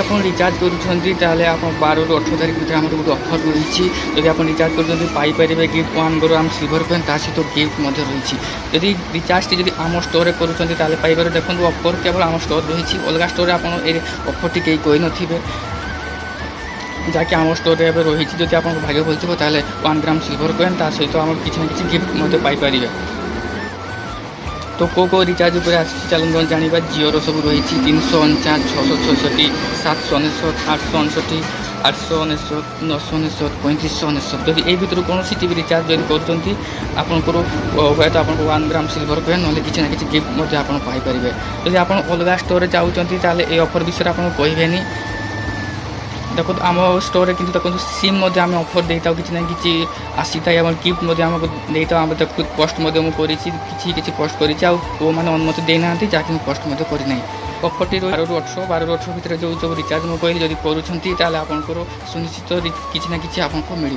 ଆପଣ ରିଚାର୍ଜ କରୁଛନ୍ତି ତାହେଲେ ଆପଣ 12ରୁ 18 ତାରିଖ ଭିତରେ ଆମର ଗୋଟେ ଅଫର୍ ରହିଛି। ଯଦି ଆପଣ ରିଚାର୍ଜ କରୁଛନ୍ତି ପାଇପାରିବେ ଗିଫ୍ଟ 1 ଗ୍ରାମ ସିଲଭର କଏନ୍, ତା ସହିତ ଗିଫ୍ଟ ମଧ୍ୟ ରହିଛି। ଯଦି ରିଚାର୍ଜଟି ଯଦି ଆମ ଷ୍ଟୋରରେ କରୁଛନ୍ତି ତାହେଲେ ପାଇପାରିବେ। ଦେଖନ୍ତୁ ଅଫର୍ କେବଳ ଆମ ଷ୍ଟୋର ରହିଛି, ଅଲଗା ଷ୍ଟୋରରେ ଆପଣ ଏ ଅଫର୍ଟି କେହି କହିନଥିବେ, ଯାହାକି ଆମ ଷ୍ଟୋରରେ ଏବେ ରହିଛି। ଯଦି ଆପଣଙ୍କ ଭାଗ୍ୟ ଭଲ ଥିବ ତାହେଲେ 1 ଗ୍ରାମ ସିଲଭର କଏନ୍ ତା ସହିତ ଆମର କିଛି ନା କିଛି ଗିଫ୍ଟ ମଧ୍ୟ ପାଇପାରିବେ। तो को रिचार्ज उपर आसी चलते जाना। जिओर सब रही 349, 666, 799, 869, 899, 999, 3599। जदि ये भितर कौन सी टी रिचार्ज जब कर आपंकर हूँ तो आपको 1 ग्राम सिल्वर कॉइन ना कि किसी गिफ्ट आप पाइपर। जदि आप अलग स्टोर चाहते ये ऑफर विषय आप कहबेनि। देखो आम स्टोर कि देखो सिम आम ऑफर देता कि ना कि आसी था गिफ्ट आमको देता आम देखो पोस्ट किसी पोस्ट कर मैंने अनुमति देना जहाँकि पोस्ट करना। ऑफर 12ରୁ 18 भितर जो सब रिचार्ज मुझे कहली जब करूँ आपंकर सुनिश्चित किसी ना कि आपको मिल।